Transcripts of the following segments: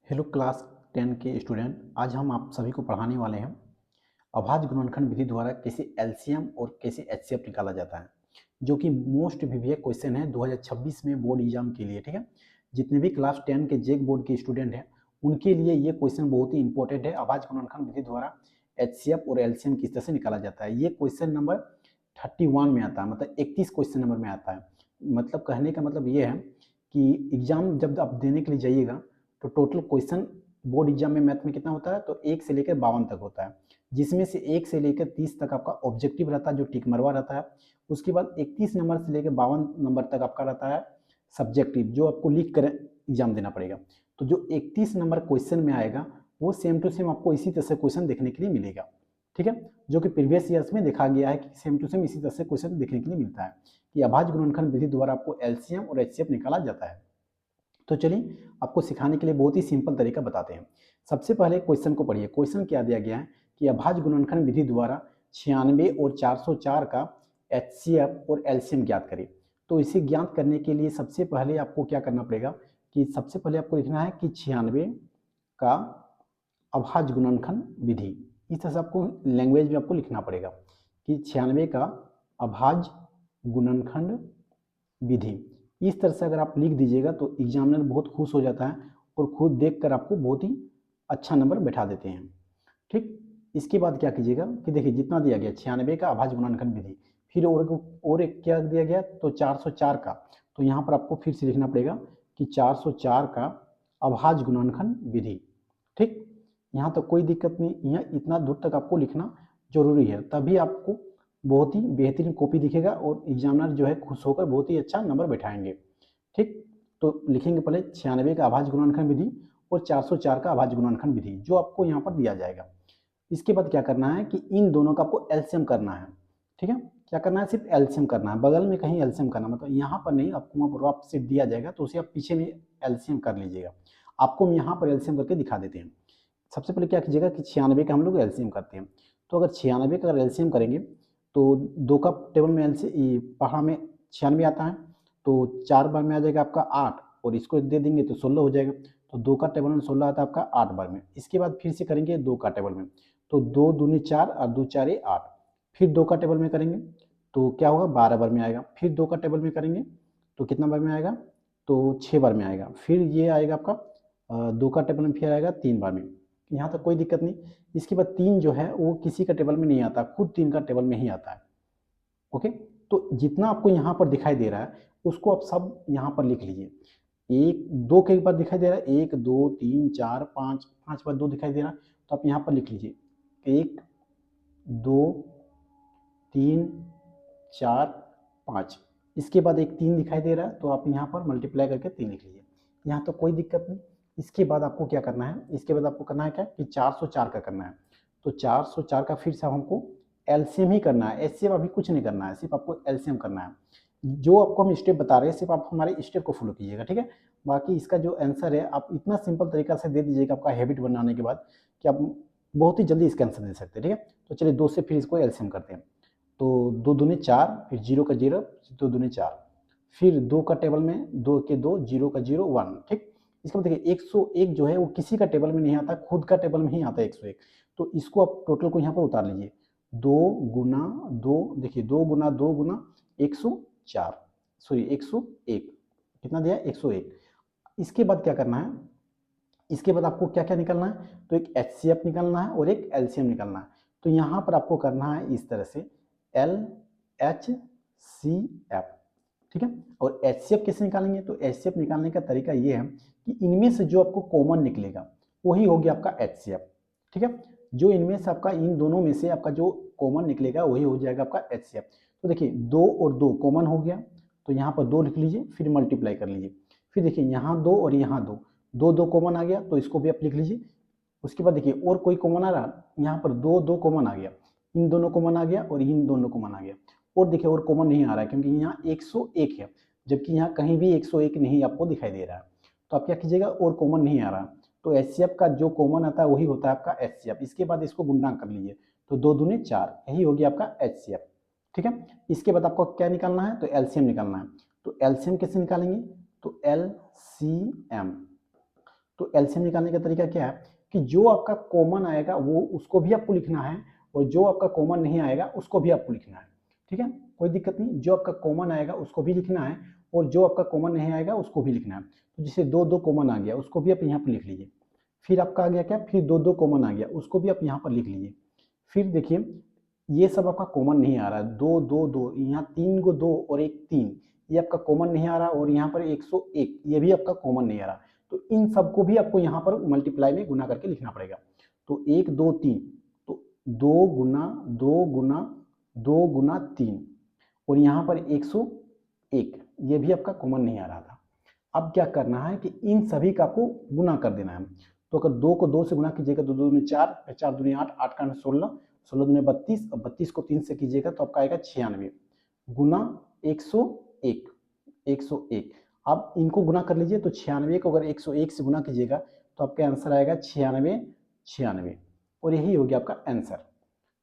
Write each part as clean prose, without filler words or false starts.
Hello class 10 के student, आज हम आप सभी को पढ़ाने वाले हैं अभाज्य गुणनखंड विधि द्वारा कैसे एलसीएम और कैसे एचसीएफ निकाला जाता है, जो कि मोस्ट प्रीवियस क्वेश्चन है 2026 में बोर्ड एग्जाम के लिए। ठीक है, जितने भी क्लास 10 के जेक बोर्ड के स्टूडेंट हैं उनके लिए ये क्वेश्चन बहुत ही इंपॉर्टेंट है। अभाज्य गुणनखंड विधि द्वारा एचसीएफ और एलसीएम किस तरह से निकाला जाता है, ये क्वेश्चन नंबर 31 में आता है, मतलब 31 क्वेश्चन नंबर में आता है। मतलब कहने का मतलब ये है कि एग्जाम जब आप देने के लिए जाइएगा तो टोटल क्वेश्चन बोर्ड एग्जाम में मैथ में कितना होता है, तो 1 से लेकर 52 तक होता है, जिसमें से 1 से लेकर 30 तक आपका ऑब्जेक्टिव रहता है जो टिक मरवा रहता है। उसके बाद 31 नंबर से लेकर 52 नंबर तक आपका रहता है सब्जेक्टिव, जो आपको लिख कर एग्जाम देना पड़ेगा। तो जो 31 नंबर क्वेश्चन में आएगा वो सेम टू सेम आपको इसी तरह से क्वेश्चन देखने के लिए मिलेगा। ठीक है, जो कि प्रीवियस ईयर्स में देखा गया है कि सेम टू सेम इसी तरह से क्वेश्चन देखने के लिए मिलता है कि अभाज्य गुणनखंड विधि द्वारा आपको एलसीएम और एचसीएफ निकाला जाता है। तो चलिए आपको सिखाने के लिए बहुत ही सिंपल तरीका बताते हैं। सबसे पहले क्वेश्चन को पढ़िए। क्वेश्चन क्या दिया गया है कि अभाज्य गुणनखंड विधि द्वारा 96 और 404 का एचसीएफ और एलसीएम ज्ञात करें। तो इसे ज्ञात करने के लिए सबसे पहले आपको क्या करना पड़ेगा कि सबसे पहले आपको लिखना है कि 96 का अभाज्य गुणनखंड विधि। इस तरह से आपको लैंग्वेज में आपको लिखना पड़ेगा कि 96 का अभाज्य गुणनखंड विधि। इस तरह से अगर आप लिख दीजिएगा तो एग्जामिनर बहुत खुश हो जाता है और खुद देखकर आपको बहुत ही अच्छा नंबर बैठा देते हैं। ठीक, इसके बाद क्या कीजिएगा कि देखिए जितना दिया गया 96 का अभाज्य गुणनखंड विधि, फिर और एक क्या दिया गया तो 404 का। तो यहाँ पर आपको फिर से लिखना पड़ेगा कि 404 का अभाज्य गुणनखंड विधि। ठीक, यहाँ तक कोई दिक्कत नहीं, यहाँ इतना दूर तक आपको लिखना जरूरी है, तभी आपको बहुत ही बेहतरीन कॉपी दिखेगा और एग्जामिनर जो है खुश होकर बहुत ही अच्छा नंबर बैठाएंगे। ठीक, तो लिखेंगे पहले 96 का अभाज्य गुणनखंड विधि और 404 का अभाज्य गुणनखंड विधि, जो आपको यहाँ पर दिया जाएगा। इसके बाद क्या करना है कि इन दोनों का आपको एलसीएम करना है। ठीक है, क्या करना है, सिर्फ एलसीएम करना है, बगल में कहीं एलसीएम करना, मतलब यहाँ पर नहीं, आपको वहाँ पर रफ से दिया जाएगा तो उसे आप पीछे में एलसीएम कर लीजिएगा। आपको हम यहाँ पर एलसीएम करके दिखा देते हैं। सबसे पहले क्या कीजिएगा कि 96 का हम लोग एलसीएम करते हैं। तो अगर 96 का अगर एलसीएम करेंगे तो 2 का टेबल में पहाड़ा में 96 आता है, तो 4 बार में आ जाएगा आपका 8, और इसको दे देंगे तो 16 हो जाएगा। तो 2 का टेबल में 16 आता है आपका 8 बार में। इसके बाद फिर से करेंगे 2 का टेबल में, तो 2 दूनी 4 और 2 4 8। फिर 2 का टेबल में करेंगे तो क्या होगा 12 बार में आएगा। फिर 2 का टेबल में करेंगे तो कितना बार में आएगा, तो 6 बार में आएगा। फिर ये आएगा आपका 2 का टेबल में फिर आएगा 3 बार में। यहाँ तक कोई दिक्कत नहीं। इसके बाद 3 जो है वो किसी का टेबल में नहीं आता, खुद 3 का टेबल में ही आता है। ओके, तो जितना आपको यहाँ पर दिखाई दे रहा है उसको आप सब यहाँ पर लिख लीजिए। 1 2 के बाद दिखाई दे रहा है 1 2 3 4 5, 5 बार 2 दिखाई दे रहा है, तो आप यहाँ पर लिख लीजिए 1 2 3 4 5। इसके बाद एक 3 दिखाई दे रहा है तो आप यहाँ पर मल्टीप्लाई करके 3 लिख लीजिए। यहाँ तो कोई दिक्कत नहीं। इसके बाद आपको क्या करना है, इसके बाद आपको करना है क्या कि 404 का करना है। तो 404 का फिर से हमको एलसीएम ही करना है, एचसीएफ अभी कुछ नहीं करना है, सिर्फ आपको एलसीएम करना है। जो आपको हम स्टेप बता रहे हैं सिर्फ आप हमारे स्टेप को फॉलो कीजिएगा। ठीक है, बाकी इसका जो आंसर है आप इतना सिंपल तरीका से दे दीजिएगा आपका हैबिट बनाने के बाद कि आप बहुत ही जल्दी इसका आंसर दे सकते हैं। ठीक है, तो चलिए 2 से फिर इसको एलसीएम करते हैं। तो 2 दूनी 4, फिर 0 का 0, 2 दूनी 4, फिर 2 का टेबल में 2 के 2, 0 का 0 1। ठीक, इसका मतलब देखिए 101 जो है वो किसी का टेबल में नहीं आता, खुद का टेबल में ही आता है 101। तो इसको आप टोटल को यहाँ पर उतार लीजिए। 2 गुना 2, देखिए 2 गुना 2 गुना 104, सॉरी 101, कितना दिया 101। इसके बाद क्या करना है, इसके बाद आपको क्या क्या निकालना है, तो एक एचसीएफ निकालना है और एक एलसीएम निकालना है। तो यहाँ पर आपको करना है इस तरह से एल एच सी एफ। ठीक है, और एचसीएफ कैसे निकालेंगे, तो एचसीएफ निकालने का तरीका ये है कि इनमें से जो आपको कॉमन निकलेगा वही हो गया आपका एचसीएफ। ठीक है, जो इनमें से आपका इन दोनों में से आपका जो कॉमन निकलेगा वही हो जाएगा आपका एचसीएफ। तो देखिए 2 और 2 कॉमन हो गया, तो यहाँ पर 2 लिख लीजिए, फिर मल्टीप्लाई कर लीजिए। फिर देखिए यहाँ 2 और यहाँ 2, 2 2 कॉमन आ गया तो इसको भी आप लिख लीजिए। उसके बाद देखिए और कोई कॉमन आ रहा, यहाँ पर 2 2 कॉमन आ गया, इन दोनों कॉमन आ गया और इन दोनों कॉमन आ गया। और देखिए और कॉमन नहीं आ रहा है क्योंकि यहाँ 101 है, जबकि यहाँ कहीं भी 101 नहीं आपको दिखाई दे रहा है। तो आप क्या कीजिएगा, और कॉमन नहीं आ रहा तो एचसीएफ का जो कॉमन आता है वही होता है आपका एचसीएफ। इसके बाद इसको गुणा कर लीजिए, तो 2 दूनी 4, यही हो गया आपका एचसीएफ। ठीक है, इसके बाद आपको क्या निकालना है, तो एलसीएम निकालना है। तो एलसीएम कैसे निकालेंगे, तो एलसीएम तो एलसीएम निकालने का तरीका क्या है कि जो आपका कॉमन आएगा वो उसको भी आपको लिखना है, और जो आपका कॉमन नहीं आएगा उसको भी आपको लिखना है। ठीक है, कोई दिक्कत नहीं, जो आपका कॉमन आएगा उसको भी लिखना है और जो आपका कॉमन नहीं आएगा उसको भी लिखना है। तो जैसे दो दो कॉमन आ गया उसको भी आप यहाँ पर लिख लीजिए। फिर आपका आ गया क्या, फिर दो दो कॉमन आ गया उसको भी आप यहाँ पर लिख लीजिए। फिर देखिए ये सब आपका कॉमन नहीं आ रहा है, दो दो दो, यहाँ तीन को दो और एक तीन, ये आपका कॉमन नहीं आ रहा, और यहाँ पर 101 ये भी आपका कॉमन नहीं आ रहा। तो इन सबको भी आपको यहाँ पर मल्टीप्लाई में गुना करके लिखना पड़ेगा। तो 1 2 3, तो 2 गुना 2 गुना 2 गुना 3, और यहाँ पर 101 ये भी आपका कॉमन नहीं आ रहा था। अब क्या करना है कि इन सभी का आपको गुना कर देना है। तो अगर 2 को 2 से गुना कीजिएगा तो 2 दूनी 4, 4 दूनी 8, 8 का 16, 16 दूनी 32, और 32 को 3 से कीजिएगा तो आपका आएगा 96 गुना 101, 101। अब इनको गुना कर लीजिए, तो 96 को अगर 101 से गुना कीजिएगा तो आपका आंसर आएगा 96 96, और यही हो गया आपका आंसर।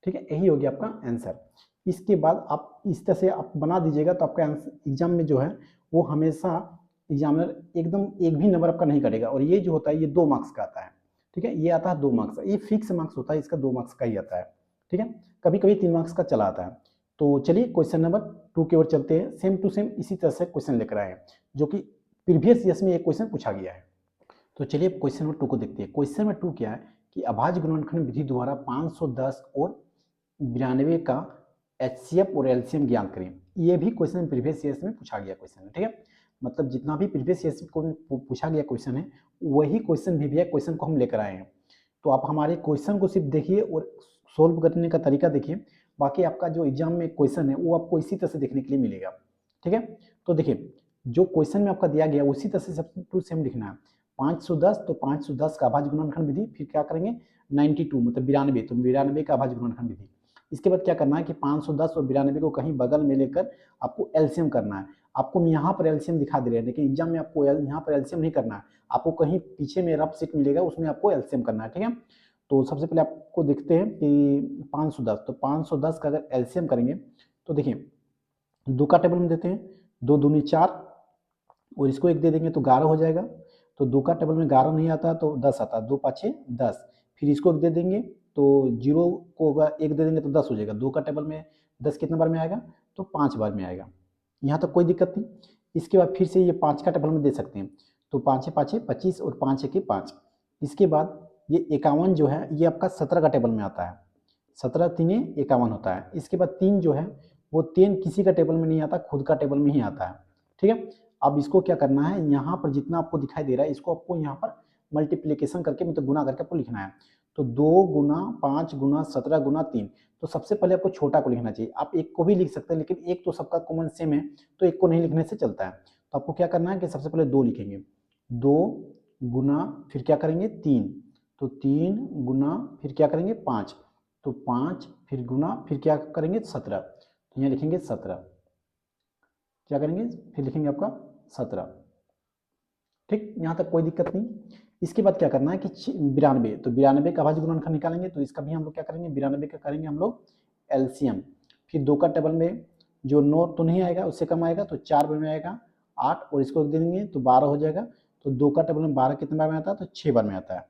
ठीक है, यही हो गया आपका आंसर। इसके बाद आप इस तरह से आप बना दीजिएगा तो आपका एग्जाम में जो है वो हमेशा एग्जामिनर एकदम एक भी नंबर आपका नहीं कटेगा। और ये जो होता है ये 2 मार्क्स का आता है। ठीक है, ये आता है 2 मार्क्स, ये फिक्स मार्क्स होता है, इसका 2 मार्क्स का ही आता है। ठीक है, कभी कभी 3 मार्क्स का चला आता है। तो चलिए क्वेश्चन नंबर 2 की ओर चलते हैं। सेम टू सेम इसी तरह से क्वेश्चन लेकर आए हैं जो कि प्रीवियस ईयर्स में एक क्वेश्चन पूछा गया है। तो चलिए क्वेश्चन नंबर 2 को देखते हैं। क्वेश्चन नंबर 2 क्या है कि अभाज्य गुणनखंड विधि द्वारा 510 और 92 का एचसीएफ और एलसीएम ज्ञात करें। ये भी क्वेश्चन प्रीवियस ईयर्स में पूछा गया क्वेश्चन है। ठीक है, मतलब जितना भी प्रीवियस ईयर्स को पूछा गया क्वेश्चन है वही क्वेश्चन भी है, क्वेश्चन को हम लेकर आए हैं। तो आप हमारे क्वेश्चन को सिर्फ देखिए और सोल्व करने का तरीका देखिए, बाकी आपका जो एग्जाम में क्वेश्चन है वो आपको इसी तरह से देखने के लिए मिलेगा। ठीक है, तो देखिए जो क्वेश्चन में आपका दिया गया उसी तरह से सब टू सेम लिखना है। 510, तो 510 का अभाज्य गुणनखंड विधि, फिर क्या करेंगे 92 मतलब 92, तो 92 का अभाज्य गुणनखंड विधि। इसके बाद क्या करना है कि 510 और 92 को कहीं बगल में लेकर आपको एलसीएम करना है। आपको यहाँ पर एलसीएम दिखा दे रहे हैं, लेकिन एग्जाम में आपको यहाँ पर एलसीएम नहीं करना है, आपको कहीं पीछे में रफ शीट मिलेगा उसमें आपको एलसीएम करना है। ठीक है, तो सबसे पहले आपको देखते हैं कि 510, तो 510 का अगर एलसीएम करेंगे तो देखिए 2 का टेबल में देते हैं, 2 दूनी 4, और इसको 1 दे देंगे तो 11 हो जाएगा। तो 2 का टेबल में 11 नहीं आता तो 10 आता, 2 पाँचे 10, फिर इसको 1 दे देंगे तो 0 को अगर 1 दे देंगे तो 10 हो जाएगा। 2 का टेबल में 10 कितने बार में आएगा, तो 5 बार में आएगा। यहाँ तक कोई दिक्कत नहीं। इसके बाद फिर से ये 5 का टेबल में दे सकते हैं, तो 5 पाँचे 25 और 5 के 5। इसके बाद ये 51 जो है ये आपका 17 का टेबल में आता है, 17 तीने 51 होता है। इसके बाद 3 जो है वो 3 किसी का टेबल में नहीं आता, खुद का टेबल में ही आता है। ठीक है, अब इसको क्या करना है, यहाँ पर जितना आपको दिखाई दे रहा है इसको आपको यहाँ पर मल्टीप्लीकेशन करके मतलब गुना करके आपको लिखना है। तो 2 गुना 5 गुना 17 गुना 3, तो सबसे पहले आपको छोटा को लिखना चाहिए। आप एक को भी लिख सकते हैं, लेकिन एक तो सबका कॉमन सेम है तो एक को नहीं लिखने से चलता है। तो आपको क्या करना है कि सबसे पहले 2 लिखेंगे, 2 गुना फिर क्या करेंगे 3, तो 3 गुना फिर क्या करेंगे 5, तो 5 फिर गुना फिर क्या करेंगे 17, तो यहाँ लिखेंगे 17, क्या करेंगे फिर लिखेंगे आपका 17। ठीक, यहाँ तक कोई दिक्कत नहीं। इसके बाद क्या करना है कि 92, तो 92 का अभाज्य गुणनखंड निकालेंगे, तो इसका भी हम लोग क्या करेंगे 92 का करेंगे हम लोग एलसीएम। फिर 2 का टेबल में जो 9 तो नहीं आएगा उससे कम आएगा, तो 4 बार में आएगा 8, और इसको दे देंगे तो 12 हो जाएगा। तो 2 का टेबल में 12 कितने बार में आता है, तो 6 बार में आता है।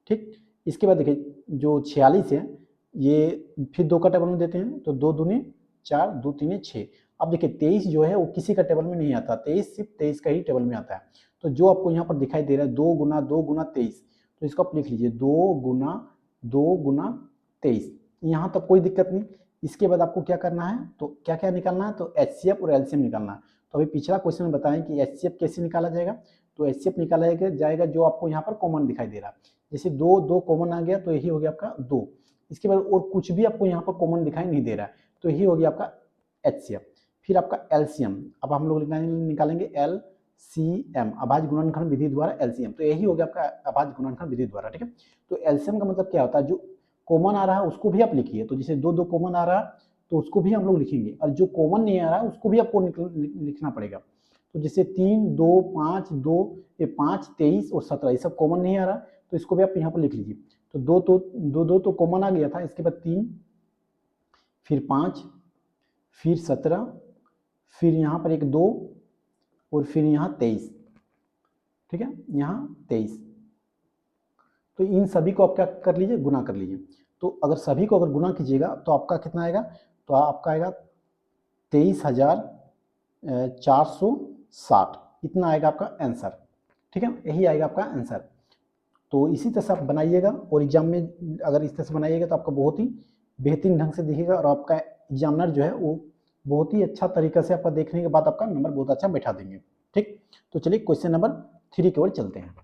ठीक, इसके बाद देखिए जो 46 है ये फिर 2 का टेबल में देते हैं, तो 2 दूनी 4, 2 तीन 6। अब देखिए 23 जो है वो किसी का टेबल में नहीं आता, 23 सिर्फ 23 का ही टेबल में आता है। तो जो आपको यहाँ पर दिखाई दे रहा है 2 गुना 2 गुना 23, तो इसको आप लिख लीजिए 2 गुना 2 गुना 23। यहाँ तक कोई दिक्कत नहीं। इसके बाद आपको क्या करना है, तो क्या क्या निकालना है, तो एचसीएफ और एलसीएम निकालना है। तो अभी पिछला क्वेश्चन में बताएं कि एचसीएफ कैसे निकाला जाएगा, तो एचसीएफ निकाला जाएगा जो आपको यहाँ पर कॉमन दिखाई दे रहा है। जैसे 2 2 कॉमन आ गया तो यही हो गया आपका 2। इसके बाद और कुछ भी आपको यहाँ पर कॉमन दिखाई नहीं दे रहा है, तो यही हो गया आपका एचसीएफ। फिर आपका एलसीएम, अब हम लोग निकालेंगे एलसीएम, अभाज्य गुणनखंड विधि द्वारा एलसीएम, तो यही हो गया आपका अभाज्य गुणनखंड विधि द्वारा। ठीक है, तो एलसीएम का मतलब क्या होता है, जो कॉमन आ रहा है उसको भी आप लिखिए। तो जैसे 2 2 कॉमन आ रहा है तो उसको भी हम लोग लिखेंगे, और जो कॉमन नहीं आ रहा है उसको भी आपको लिखना पड़ेगा। तो जैसे 3 2 5 2 ये 5 23 और 17 ये सब कॉमन नहीं आ रहा, तो इसको भी आप यहाँ पर लिख लीजिए। तो 2 तो कॉमन आ गया था, इसके बाद 3 फिर 5 फिर 17 फिर यहाँ पर एक 2 और फिर यहाँ 23। ठीक है, यहाँ 23, तो इन सभी को आप क्या कर लीजिए, गुना कर लीजिए। तो अगर सभी को अगर गुना कीजिएगा तो आपका कितना आएगा, तो आपका आएगा 23,460, इतना आएगा आपका आंसर। ठीक है, यही आएगा आपका आंसर। तो इसी तरह से आप बनाइएगा और एग्जाम में अगर इस तरह से बनाइएगा तो आपका बहुत ही बेहतरीन ढंग से दिखेगा और आपका एग्जामिनर जो है वो बहुत ही अच्छा तरीका से आपका देखने के बाद आपका नंबर बहुत अच्छा बैठा देंगे। ठीक, तो चलिए क्वेश्चन नंबर 3 की ओर चलते हैं।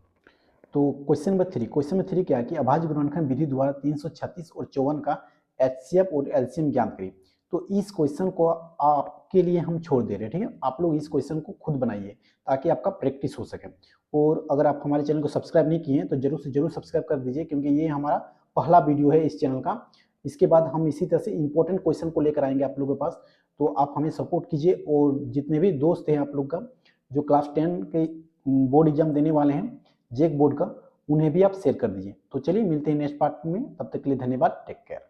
तो क्वेश्चन नंबर 3 क्या है कि अभाज्य गुणनखंड विधि द्वारा 336 और 54 का एचसीएफ और एलसीएम ज्ञात करिए। तो इस क्वेश्चन को आपके लिए हम छोड़ दे रहे हैं। ठीक है, आप लोग इस क्वेश्चन को खुद बनाइए ताकि आपका प्रैक्टिस हो सके। और अगर आप हमारे चैनल को सब्सक्राइब नहीं किए हैं तो जरूर से जरूर सब्सक्राइब कर दीजिए, क्योंकि ये हमारा पहला वीडियो है इस चैनल का। इसके बाद हम इसी तरह से इंपॉर्टेंट क्वेश्चन को लेकर आएंगे आप लोगों के पास। तो आप हमें सपोर्ट कीजिए और जितने भी दोस्त हैं आप लोग का जो क्लास 10 के बोर्ड एग्जाम देने वाले हैं, जेक बोर्ड का, उन्हें भी आप शेयर कर दीजिए। तो चलिए मिलते हैं नेक्स्ट पार्ट में, तब तक के लिए धन्यवाद, टेक केयर।